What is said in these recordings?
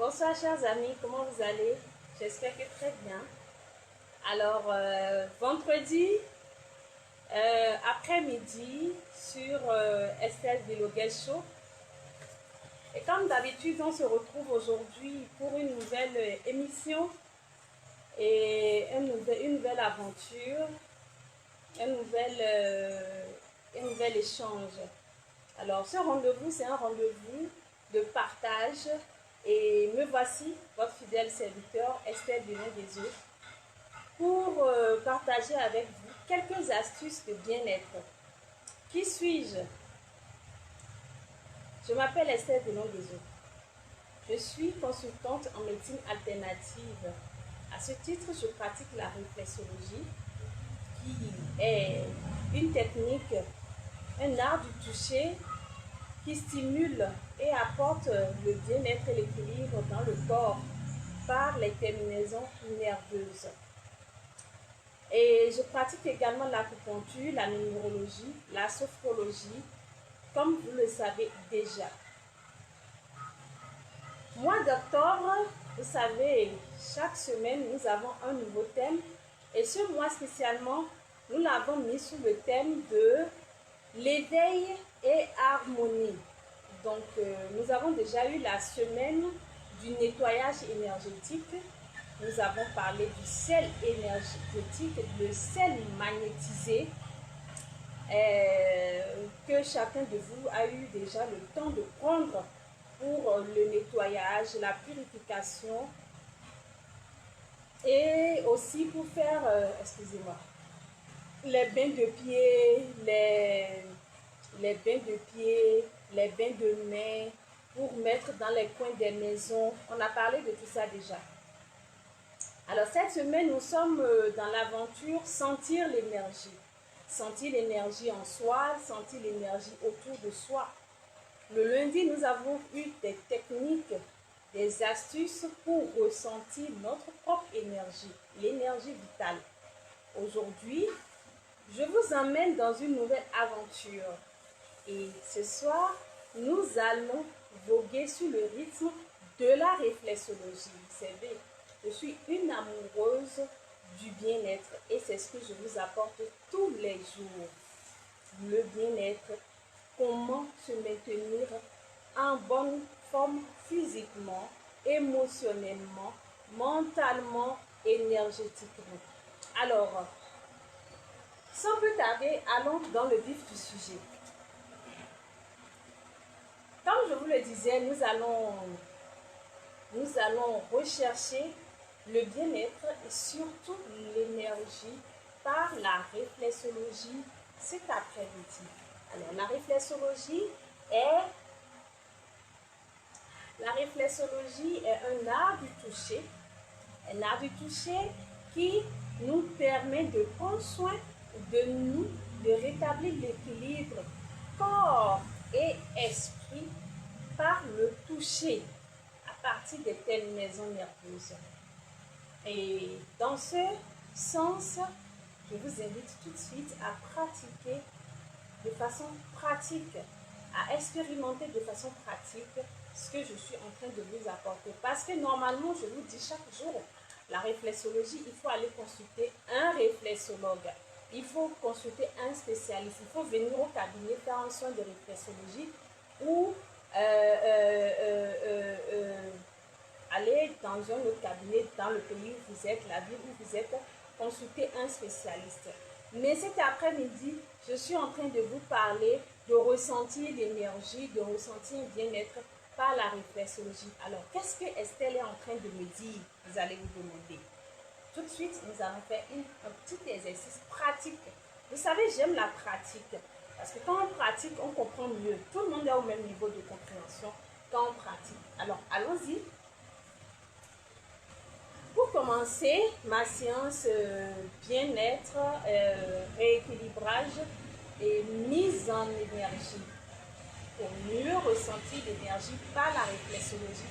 Bonsoir chers amis, comment vous allez? J'espère que très bien. Alors, vendredi après-midi sur Estelle Biloguel Show. Et comme d'habitude, on se retrouve aujourd'hui pour une nouvelle émission et une nouvelle aventure, un nouvel échange. Alors, ce rendez-vous, c'est un rendez-vous de partage. Et me voici, votre fidèle serviteur, Estelle Biloguel, pour partager avec vous quelques astuces de bien-être. Qui suis-je? Je m'appelle Estelle Biloguel. Je suis consultante en médecine alternative. À ce titre, je pratique la réflexologie, qui est une technique, un art du toucher qui stimule et apporte le bien-être et l'équilibre dans le corps par les terminaisons nerveuses. Et je pratique également l'acupuncture, la numérologie, la sophrologie, comme vous le savez déjà. Mois d'octobre, vous savez, chaque semaine, nous avons un nouveau thème. Et ce mois spécialement, nous l'avons mis sous le thème de l'éveil et harmonie. Donc, nous avons déjà eu la semaine du nettoyage énergétique. Nous avons parlé du sel énergétique, le sel magnétisé, que chacun de vous a eu déjà le temps de prendre pour le nettoyage, la purification et aussi pour faire, excusez-moi, les bains de pieds, les bains de pieds, les bains de mains, pour mettre dans les coins des maisons. On a parlé de tout ça déjà. Alors cette semaine, nous sommes dans l'aventure sentir l'énergie. Sentir l'énergie en soi, sentir l'énergie autour de soi. Le lundi, nous avons eu des techniques, des astuces pour ressentir notre propre énergie, l'énergie vitale. Aujourd'hui, je vous emmène dans une nouvelle aventure. Et ce soir, nous allons voguer sur le rythme de la réflexologie. Vous savez, je suis une amoureuse du bien-être et c'est ce que je vous apporte tous les jours. Le bien-être, comment se maintenir en bonne forme physiquement, émotionnellement, mentalement, énergétiquement. Alors, sans plus tarder, allons dans le vif du sujet. Comme je vous le disais, nous allons rechercher le bien-être et surtout l'énergie par la réflexologie cet après-midi. Alors, la réflexologie est un art du toucher qui nous permet de prendre soin de nous, de rétablir l'équilibre corps et esprit par le toucher à partir des terminaisons nerveuses. Et dans ce sens, je vous invite tout de suite à pratiquer de façon pratique, à expérimenter de façon pratique ce que je suis en train de vous apporter. Parce que normalement, je vous dis chaque jour, la réflexologie, il faut aller consulter un réflexologue. Il faut consulter un spécialiste. Il faut venir au cabinet faire un soin de réflexologie ou aller dans un autre cabinet, dans le pays où vous êtes, la ville où vous êtes, consulter un spécialiste. Mais cet après-midi, je suis en train de vous parler de ressentir l'énergie, de ressentir un bien-être par la réflexologie. Alors, qu'est-ce que Estelle est en train de me dire? Vous allez vous demander. Tout de suite, nous allons faire un petit exercice pratique. Vous savez, j'aime la pratique. Parce que quand on pratique, on comprend mieux. Tout le monde est au même niveau de compréhension quand on pratique. Alors, allons-y. Pour commencer, ma séance bien-être, rééquilibrage et mise en énergie. Pour mieux ressentir l'énergie par la réflexologie,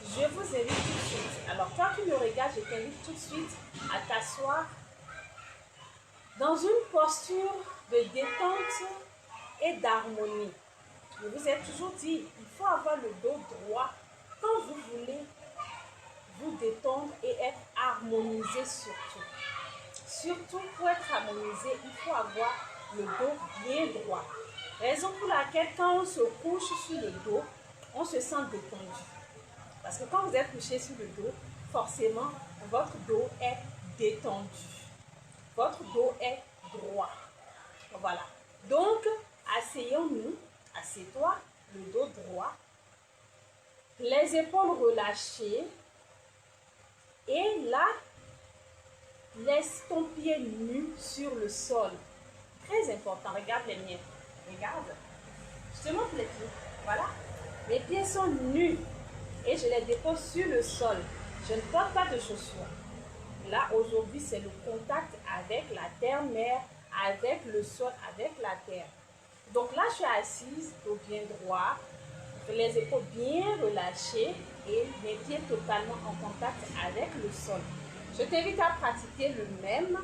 je vous invite tout de suite. Alors, toi qui me regardes, je t'invite tout de suite à t'asseoir dans une posture de détente et d'harmonie. Je vous ai toujours dit, il faut avoir le dos droit quand vous voulez harmonisé surtout. Surtout pour être harmonisé, il faut avoir le dos bien droit. Raison pour laquelle quand on se couche sur le dos, on se sent détendu. Parce que quand vous êtes couché sur le dos, forcément, votre dos est détendu. Votre dos est droit. Voilà. Donc, asseyons-nous. Assieds-toi, le dos droit. Les épaules relâchées. Et là, laisse ton pied nu sur le sol. Très important. Regarde les miens. Regarde. Je te montre les pieds. Voilà. Mes pieds sont nus. Et je les dépose sur le sol. Je ne porte pas de chaussures. Là, aujourd'hui, c'est le contact avec la terre-mère, avec le sol, avec la terre. Donc là, je suis assise, dos bien droit, les épaules bien relâchées et mes pieds totalement en contact avec le sol. Je t'invite à pratiquer le même.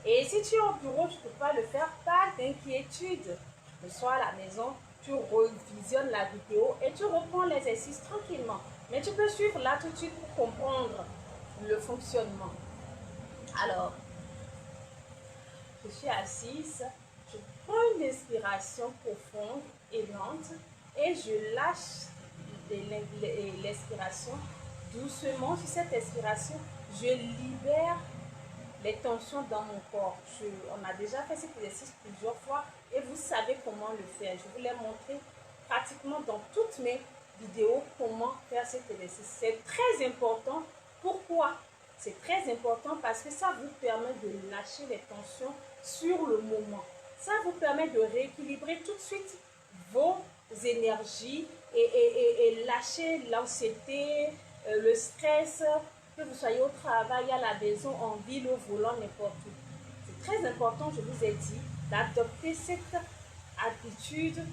Et si tu es au bureau, tu ne peux pas le faire, pas d'inquiétude. Le soir à la maison, tu revisionnes la vidéo et tu reprends l'exercice tranquillement. Mais tu peux suivre là tout de suite pour comprendre le fonctionnement. Alors, je suis assise, je prends une inspiration profonde et lente et je lâche l'expiration doucement. Sur cette expiration, je libère les tensions dans mon corps. On a déjà fait cet exercice plusieurs fois et vous savez comment le faire. Je vous l'ai montré pratiquement dans toutes mes vidéos comment faire cet exercice. C'est très important. Pourquoi? C'est très important parce que ça vous permet de lâcher les tensions sur le moment. Ça vous permet de rééquilibrer tout de suite vos énergies et lâcher l'anxiété, le stress, que vous soyez au travail, à la maison, en ville, au volant, n'importe où. C'est très important, je vous ai dit, d'adopter cette habitude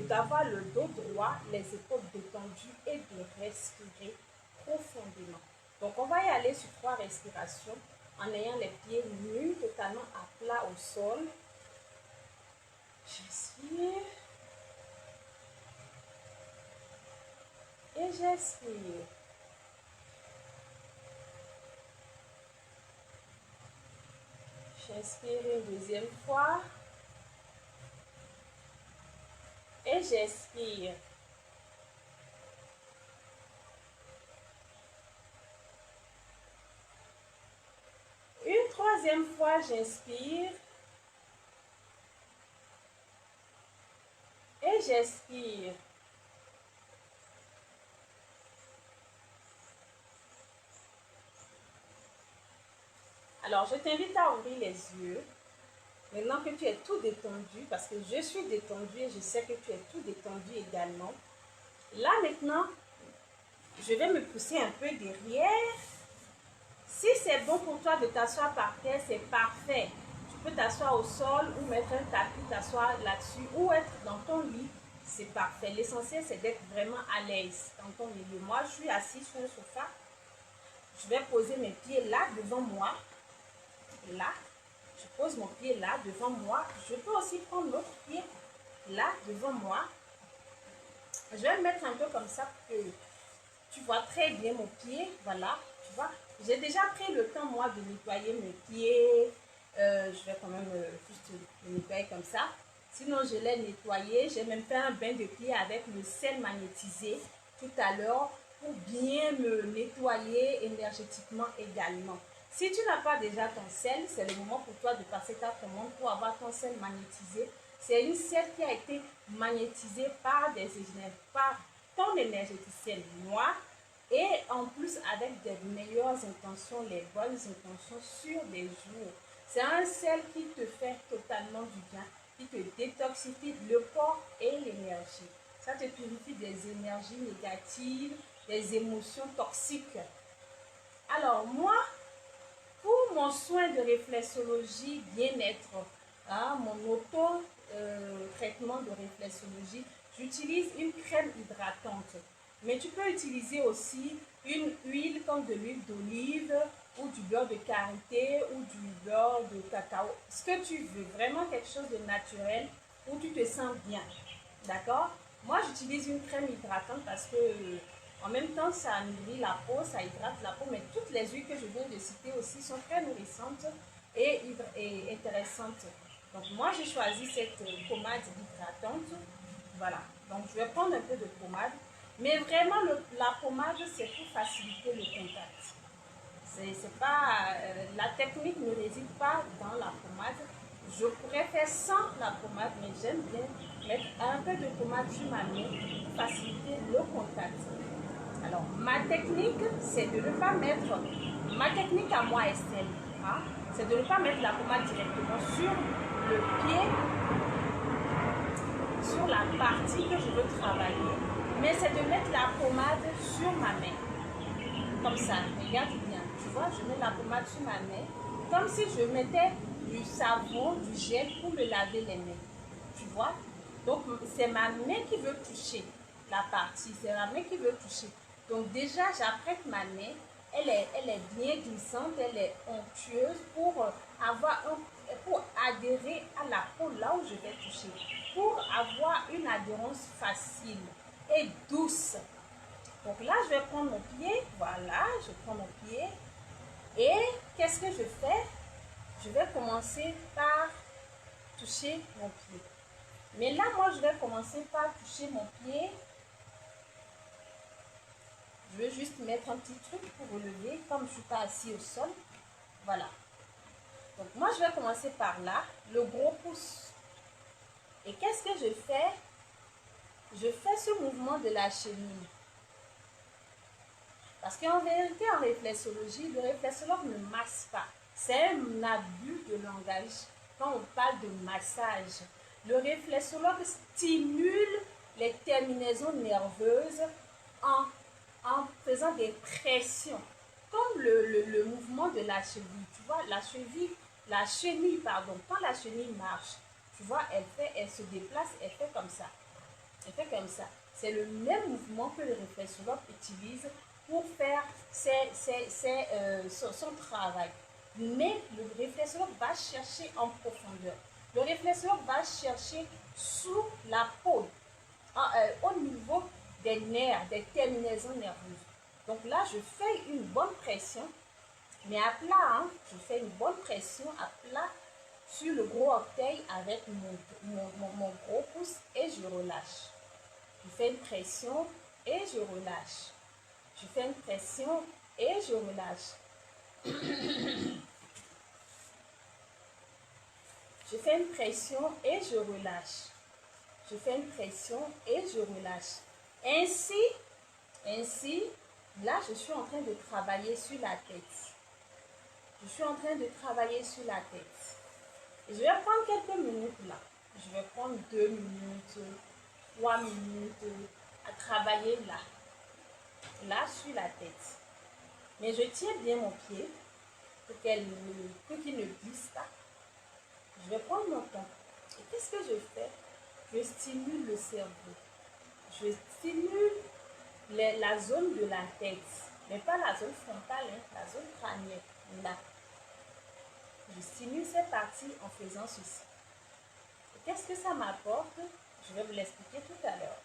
d'avoir le dos droit, les épaules détendues et de respirer profondément. Donc, on va y aller sur 3 respirations en ayant les pieds nus, totalement à plat au sol. J'inspire. Et j'expire. J'inspire une deuxième fois. Et j'expire. Une troisième fois, j'inspire. Et j'expire. Alors, je t'invite à ouvrir les yeux. Maintenant que tu es tout détendu, parce que je suis détendue et je sais que tu es tout détendu également. Là, maintenant, je vais me pousser un peu derrière. Si c'est bon pour toi de t'asseoir par terre, c'est parfait. Tu peux t'asseoir au sol ou mettre un tapis, t'asseoir là-dessus ou être dans ton lit. C'est parfait. L'essentiel, c'est d'être vraiment à l'aise dans ton milieu. Moi, je suis assise sur le sofa. Je vais poser mes pieds là devant moi. Là, je pose mon pied là devant moi. Je peux aussi prendre l'autre pied là devant moi. Je vais le mettre un peu comme ça pour que tu vois très bien mon pied. Voilà, tu vois. J'ai déjà pris le temps, moi, de nettoyer mes pieds. Je vais quand même juste le nettoyer comme ça. Sinon, je l'ai nettoyé. J'ai même fait un bain de pied avec le sel magnétisé tout à l'heure pour bien me nettoyer énergétiquement également. Si tu n'as pas déjà ton sel, c'est le moment pour toi de passer ta commande pour avoir ton sel magnétisé. C'est une sel qui a été magnétisée par ton énergéticienne noire et en plus avec des meilleures intentions, les bonnes intentions sur des jours. C'est un sel qui te fait totalement du bien, qui te détoxifie le corps et l'énergie. Ça te purifie des énergies négatives, des émotions toxiques. Alors moi, pour mon soin de réflexologie bien-être, mon auto-traitement de réflexologie, j'utilise une crème hydratante. Mais tu peux utiliser aussi une huile comme de l'huile d'olive ou du beurre de karité ou du beurre de cacao. Ce que tu veux, vraiment quelque chose de naturel où tu te sens bien. D'accord? Moi, j'utilise une crème hydratante parce que En même temps, ça nourrit la peau, ça hydrate la peau, mais toutes les huiles que je viens de citer aussi sont très nourrissantes et intéressantes. Donc moi, j'ai choisi cette pommade hydratante. Voilà, donc je vais prendre un peu de pommade. Mais vraiment, la pommade, c'est pour faciliter le contact. C'est pas, la technique ne réside pas dans la pommade. Je pourrais faire sans la pommade, mais j'aime bien mettre un peu de pommade sur ma main pour faciliter le contact. Alors, ma technique, c'est de ne pas mettre, ma technique à moi, Estelle, hein, c'est de ne pas mettre la pommade directement sur le pied, sur la partie que je veux travailler, mais c'est de mettre la pommade sur ma main. Comme ça, regarde bien, tu vois, je mets la pommade sur ma main, comme si je mettais du savon, du gel pour me laver les mains. Tu vois? Donc, c'est ma main qui veut toucher la partie, c'est ma main qui veut toucher. Donc, déjà, j'apprête ma main, elle est bien glissante, elle est onctueuse pour pour adhérer à la peau là où je vais toucher, pour avoir une adhérence facile et douce. Donc là, je vais prendre mon pied, voilà, je prends mon pied et qu'est-ce que je fais? Je vais commencer par toucher mon pied. Mais là, moi, je vais commencer par toucher mon pied. Je vais juste mettre un petit truc pour relever, comme je ne suis pas assis au sol. Voilà. Donc moi, je vais commencer par là, le gros pouce. Et qu'est-ce que je fais? Je fais ce mouvement de la chenille. Parce qu'en vérité, en réflexologie, le réflexologue ne masse pas. C'est un abus de langage quand on parle de massage. Le réflexologue stimule les terminaisons nerveuses en faisant des pressions. Comme le mouvement de la cheville. Tu vois, la chenille, pardon, quand la chenille marche, tu vois, elle se déplace, elle fait comme ça. Elle fait comme ça. C'est le même mouvement que le réflexologue utilise pour faire son travail. Mais le réflexologue va chercher en profondeur. Le réflexologue va chercher sous la peau, au niveau des nerfs, des terminaisons nerveuses. Donc là, je fais une bonne pression, mais à plat, hein, je fais une bonne pression à plat sur le gros orteil avec mon gros pouce et je relâche. Je fais une pression et je relâche. Je fais une pression et je relâche. Je fais une pression et je relâche. Je fais une pression et je relâche. Ainsi, là, je suis en train de travailler sur la tête. Je suis en train de travailler sur la tête. Et je vais prendre quelques minutes là. Je vais prendre 2 minutes, 3 minutes à travailler là. Là, sur la tête. Mais je tiens bien mon pied pour qu'il ne glisse pas. Je vais prendre mon temps. Et qu'est-ce que je fais? Je stimule le cerveau. Je stimule la zone de la tête. Mais pas la zone frontale, hein, la zone crânienne. Là. Je stimule cette partie en faisant ceci. Et qu'est-ce que ça m'apporte? Je vais vous l'expliquer tout à l'heure.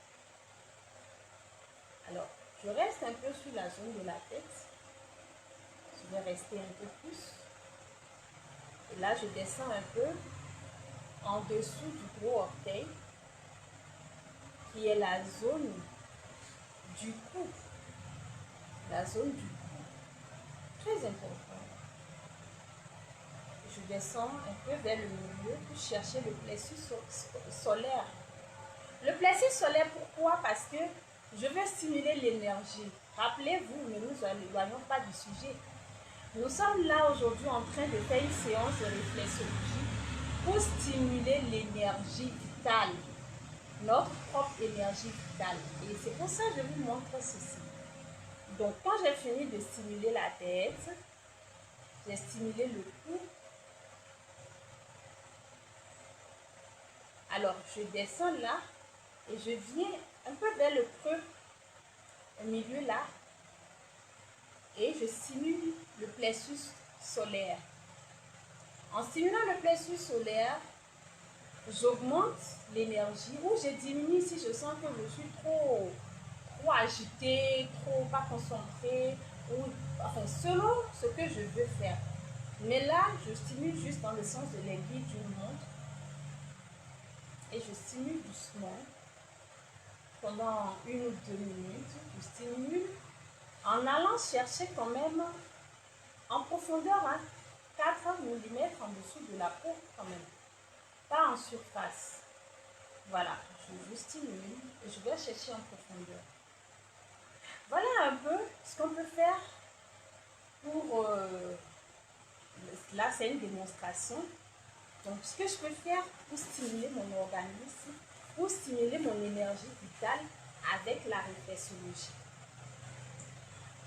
Alors, je reste un peu sur la zone de la tête. Je vais rester un peu plus. Et là, je descends un peu en dessous du gros orteil, qui est la zone du cou. La zone du cou. Très important. Je descends un peu vers le milieu pour chercher le plexus solaire. Le plexus solaire, pourquoi? Parce que je veux stimuler l'énergie. Rappelez-vous, ne nous éloignons pas du sujet. Nous sommes là aujourd'hui en train de faire une séance de réflexologie pour stimuler l'énergie vitale, notre propre énergie vitale. Et c'est pour ça que je vous montre ceci. Donc, quand j'ai fini de stimuler la tête, j'ai stimulé le cou. Alors, je descends là et je viens un peu vers le creux, au milieu là, et je stimule le plexus solaire. En stimulant le plexus solaire, j'augmente l'énergie ou je diminue si je sens que je suis trop trop agité, trop pas concentré, ou enfin selon ce que je veux faire. Mais là, je stimule juste dans le sens de l'aiguille d'une montre et je stimule doucement pendant 1 ou 2 minutes. Je stimule en allant chercher quand même en profondeur, hein, 4 mm en dessous de la peau quand même, pas en surface. Voilà, je stimule et je vais chercher en profondeur. Voilà un peu ce qu'on peut faire pour... là, c'est une démonstration. Donc, ce que je peux faire pour stimuler mon organisme, pour stimuler mon énergie vitale avec la réflexologie.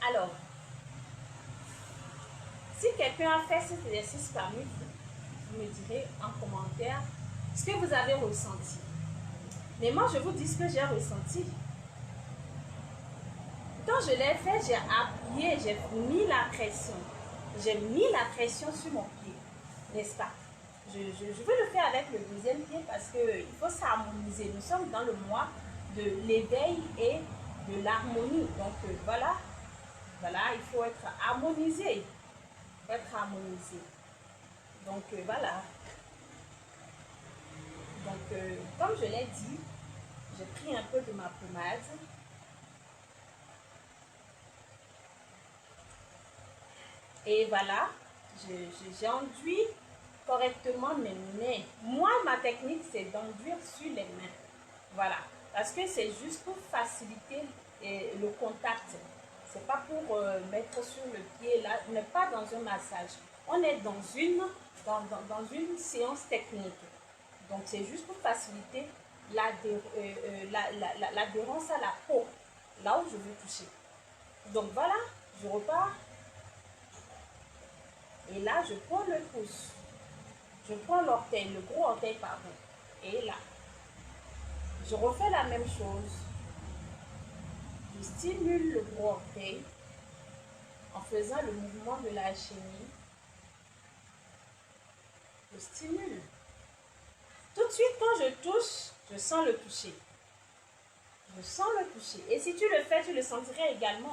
Alors, si quelqu'un a fait cet exercice parmi vous, vous me direz en commentaire ce que vous avez ressenti. Mais moi, je vous dis ce que j'ai ressenti. Quand je l'ai fait, j'ai appuyé, j'ai mis la pression. J'ai mis la pression sur mon pied, n'est-ce pas? Je veux le faire avec le deuxième pied parce qu'il faut s'harmoniser. Nous sommes dans le mois de l'éveil et de l'harmonie. Donc voilà, il faut être harmonisé. Il faut être harmonisé. Donc voilà. Donc comme je l'ai dit, j'ai pris un peu de ma pommade. Et voilà, j'ai enduit correctement mes mains. Moi, ma technique, c'est d'enduire sur les mains. Voilà, parce que c'est juste pour faciliter le contact. C'est pas pour mettre sur le pied, là, on n'est pas dans un massage. On est dans une séance technique. Donc, c'est juste pour faciliter l'adhérence à la peau, là où je veux toucher. Donc, voilà, je repars. Et là, je prends le pouce. Je prends l'orteil, le gros orteil, pardon. Et là, je refais la même chose. Je stimule le gros orteil en faisant le mouvement de la chenille. Je stimule. Tout de suite, quand je touche, je sens le toucher. Je sens le toucher. Et si tu le fais, tu le sentirais également.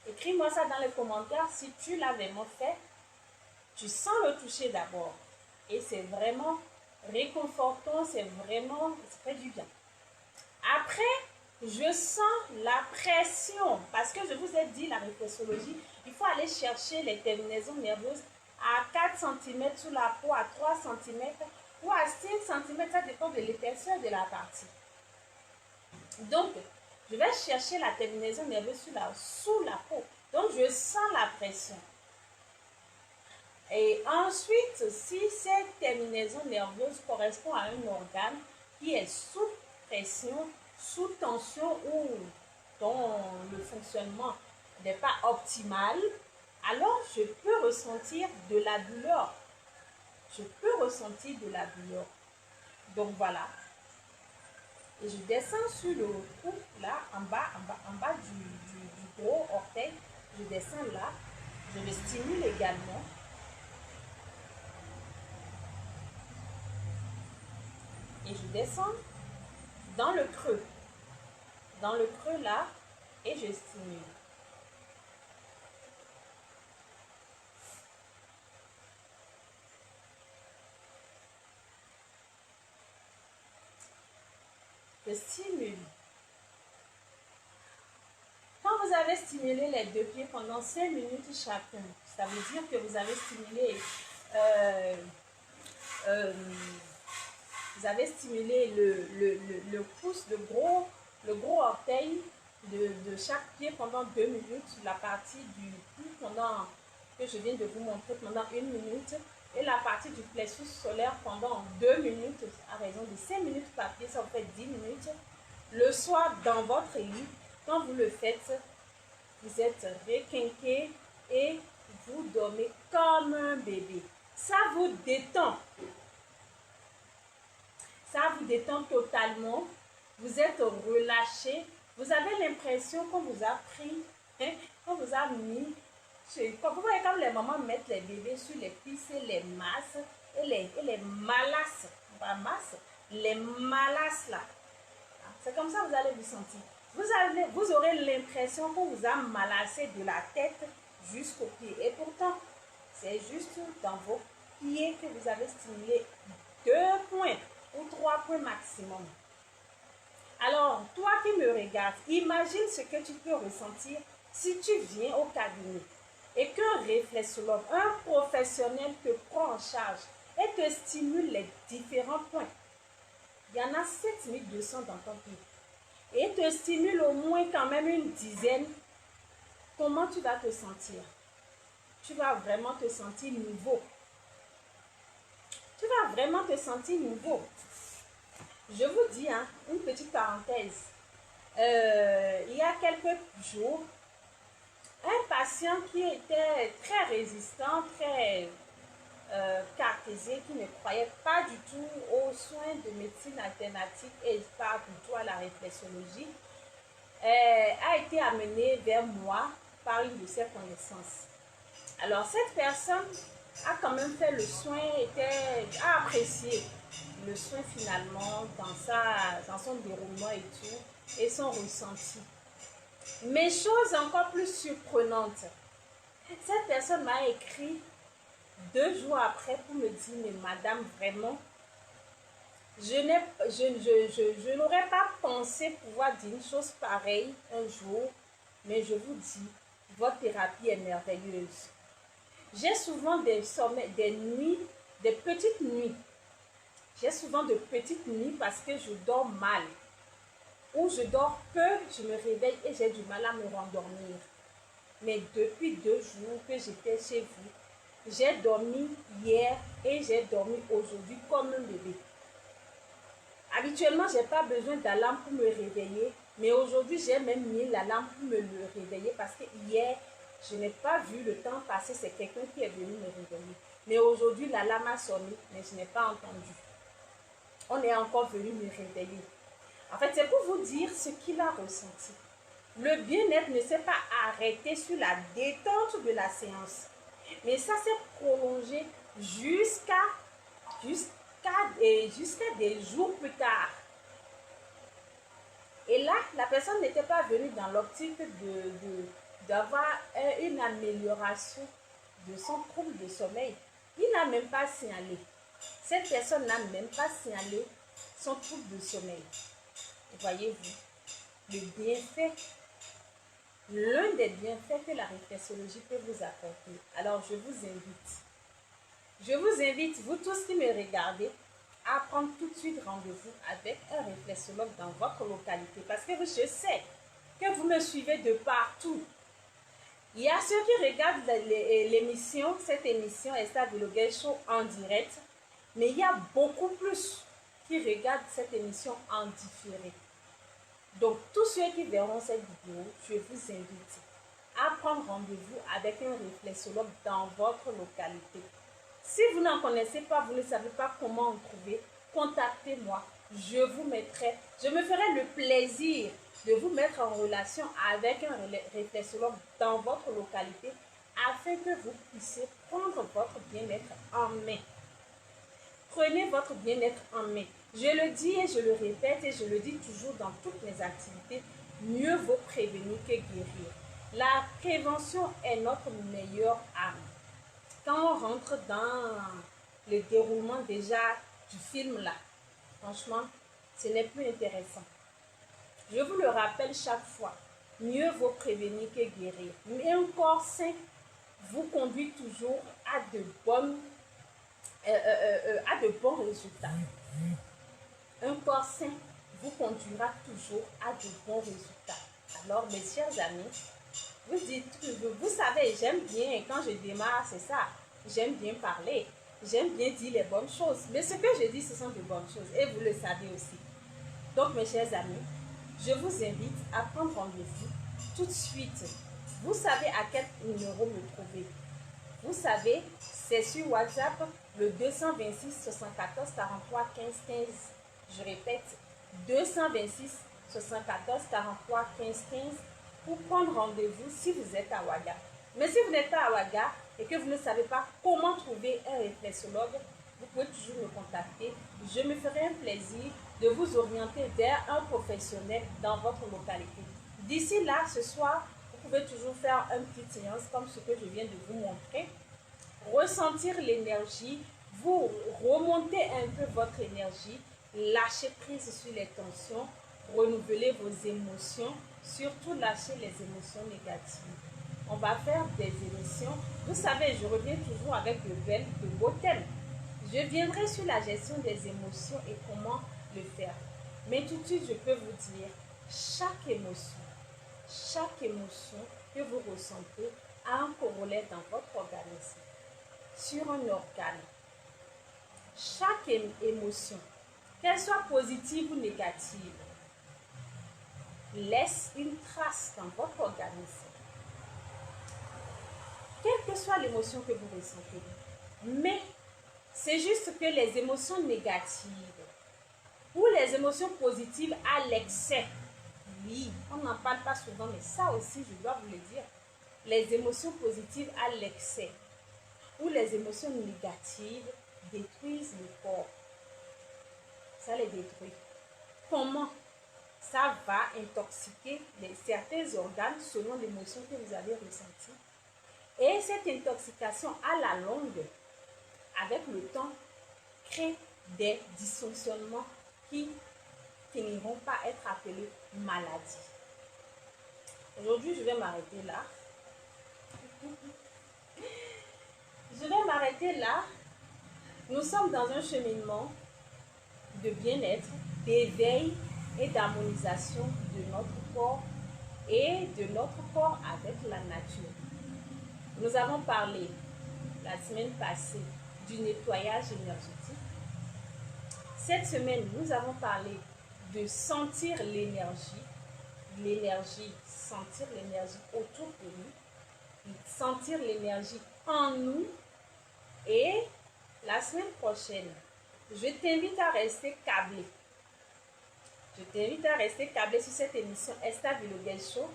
Écris-moi ça dans les commentaires si tu l'as vraiment fait. Tu sens le toucher d'abord. Et c'est vraiment réconfortant, ça fait du bien. Après, je sens la pression. Parce que je vous ai dit, la réflexologie, il faut aller chercher les terminaisons nerveuses à 4 cm sous la peau, à 3 cm ou à 5 cm, ça dépend de l'épaisseur de la partie. Donc, je vais chercher la terminaison nerveuse sous la peau. Donc, je sens la pression. Et ensuite, si cette terminaison nerveuse correspond à un organe qui est sous pression, sous tension ou dont le fonctionnement n'est pas optimal, alors je peux ressentir de la douleur. Je peux ressentir de la douleur. Donc voilà. Et je descends sur le cou, là, en bas du gros orteil. Je descends là. Je le stimule également. Et je descends dans le creux là, et je stimule. Je stimule. Quand vous avez stimulé les deux pieds pendant 5 minutes chacun, ça veut dire que vous avez stimulé le pouce, le gros orteil de chaque pied pendant 2 minutes, la partie du cou que je viens de vous montrer pendant 1 minute, et la partie du plexus solaire pendant 2 minutes, à raison de 5 minutes par pied, ça vous fait 10 minutes. Le soir, dans votre lit, quand vous le faites, vous êtes requinqué et vous dormez comme un bébé. Ça vous détend. Ça vous détend totalement. Vous êtes relâché. Vous avez l'impression qu'on vous a pris, qu'on vous a mis. Vous voyez comme les mamans mettent les bébés sur les cuisses et les masses et les malasses. Pas masses, les malasses là. C'est comme ça que vous allez vous sentir. vous aurez l'impression qu'on vous a malassé de la tête jusqu'aux pieds. Et pourtant, c'est juste dans vos pieds que vous avez stimulé 2 points ou 3 points maximum. Alors, toi qui me regardes, imagine ce que tu peux ressentir si tu viens au cabinet et qu'un réflexologue, un professionnel te prend en charge et te stimule les différents points. Il y en a 7200 dans ton pied. Et te stimule au moins quand même une dizaine. Comment tu vas te sentir? Tu vas vraiment te sentir nouveau. Tu vas vraiment te sentir nouveau. Je vous dis, hein, une petite parenthèse. Il y a quelques jours, un patient qui était très résistant, très cartésien, qui ne croyait pas du tout aux soins de médecine alternative et pas du tout à la réflexologie, a été amené vers moi par une de ses connaissances. Alors, cette personne a quand même fait le soin, a apprécié le soin finalement dans son déroulement et tout, et son ressenti. Mais chose encore plus surprenante, cette personne m'a écrit 2 jours après pour me dire, mais madame, vraiment, je n'aurais pas pensé pouvoir dire une chose pareille un jour, mais je vous dis, votre thérapie est merveilleuse. J'ai souvent des sommets, des nuits, des petites nuits. J'ai souvent de petites nuits parce que je dors mal. Ou je dors peu, je me réveille et j'ai du mal à me rendormir. Mais depuis 2 jours que j'étais chez vous, j'ai dormi hier et j'ai dormi aujourd'hui comme un bébé. Habituellement, je n'ai pas besoin d'alarme pour me réveiller, mais aujourd'hui, j'ai même mis l'alarme pour me réveiller parce que hier, je n'ai pas vu le temps passer, c'est quelqu'un qui est venu me réveiller. Mais aujourd'hui, l'alarme a sonné, mais je n'ai pas entendu. On est encore venu me réveiller. En fait, c'est pour vous dire ce qu'il a ressenti. Le bien-être ne s'est pas arrêté sur la détente de la séance, mais ça s'est prolongé jusqu'à des jours plus tard. Et là, la personne n'était pas venue dans l'optique d'avoir une amélioration de son trouble de sommeil. Il n'a même pas signalé. Cette personne n'a même pas signalé son trouble de sommeil. Voyez-vous, le bienfait, l'un des bienfaits que la réflexologie peut vous apporter. Alors, je vous invite, vous tous qui me regardez, à prendre tout de suite rendez-vous avec un réflexologue dans votre localité. Parce que je sais que vous me suivez de partout. Il y a ceux qui regardent l'émission, cette émission Esther Vlogger Show en direct, mais il y a beaucoup plus qui regardent cette émission en différé. Donc, tous ceux qui verront cette vidéo, je vous invite à prendre rendez-vous avec un réflexologue dans votre localité. Si vous n'en connaissez pas, vous ne savez pas comment en trouver, contactez-moi. Je me ferai le plaisir de vous mettre en relation avec un réflexologue dans votre localité afin que vous puissiez prendre votre bien-être en main. Prenez votre bien-être en main. Je le dis et je le répète et je le dis toujours dans toutes mes activités, mieux vaut prévenir que guérir. La prévention est notre meilleure arme. Quand on rentre dans le déroulement déjà du film là, franchement, ce n'est plus intéressant. Je vous le rappelle chaque fois, mieux vaut prévenir que guérir. Mais un corps sain vous conduit toujours à de bons résultats. Un corps sain vous conduira toujours à de bons résultats. Alors, mes chers amis, vous savez, j'aime bien, quand je démarre, c'est ça. J'aime bien parler, j'aime bien dire les bonnes choses. Mais ce que je dis, ce sont de bonnes choses et vous le savez aussi. Donc, mes chers amis, je vous invite à prendre rendez-vous tout de suite. Vous savez à quel numéro me trouver. Vous savez, c'est sur WhatsApp, le 226 74 43 15 15. Je répète, 226 74 43 15 15 pour prendre rendez-vous si vous êtes à Ouaga. Mais si vous n'êtes pas à Ouaga et que vous ne savez pas comment trouver un réflexologue, vous pouvez toujours me contacter. Je me ferai un plaisir de vous orienter vers un professionnel dans votre localité. D'ici là, ce soir, vous pouvez toujours faire une petite séance comme ce que je viens de vous montrer. Ressentir l'énergie, vous remontez un peu votre énergie, lâchez prise sur les tensions, renouvelez vos émotions, surtout lâchez les émotions négatives. On va faire des émissions. Vous savez, je reviens toujours avec de beaux thèmes. Je viendrai sur la gestion des émotions et comment le faire. Mais tout de suite, je peux vous dire, chaque émotion que vous ressentez a un corollaire dans votre organisme, sur un organe. Chaque émotion, qu'elle soit positive ou négative, laisse une trace dans votre organisme. Quelle que soit l'émotion que vous ressentez. Mais c'est juste que les émotions négatives ou les émotions positives à l'excès, oui, on n'en parle pas souvent, mais ça aussi, je dois vous le dire. Les émotions positives à l'excès ou les émotions négatives détruisent le corps. Ça les détruit. Comment? Ça va intoxiquer certains organes selon l'émotion que vous avez ressentie. Et cette intoxication à la longue, avec le temps, crée des dysfonctionnements qui finiront par être appelés maladies. Aujourd'hui, je vais m'arrêter là. Je vais m'arrêter là. Nous sommes dans un cheminement de bien-être, d'éveil et d'harmonisation de notre corps et de notre corps avec la nature. Nous avons parlé la semaine passée du nettoyage énergétique. Cette semaine, nous avons parlé de sentir l'énergie, sentir l'énergie autour de nous, sentir l'énergie en nous. Et la semaine prochaine, je t'invite à rester câblé. Je t'invite à rester câblé sur cette émission Esther Biloguel Show.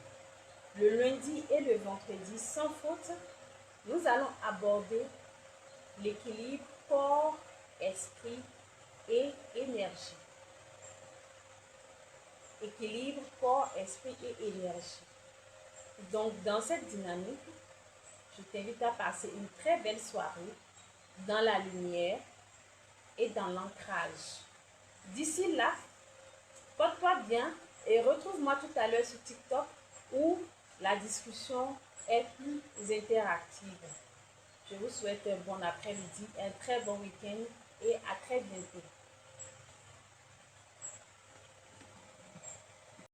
Le lundi et le vendredi, sans faute, nous allons aborder l'équilibre corps, esprit et énergie. Équilibre, corps, esprit et énergie. Donc, dans cette dynamique, je t'invite à passer une très belle soirée dans la lumière et dans l'ancrage. D'ici là, porte-toi bien et retrouve-moi tout à l'heure sur TikTok où la discussion est plus interactive. Je vous souhaite un bon après-midi, un très bon week-end et à très bientôt.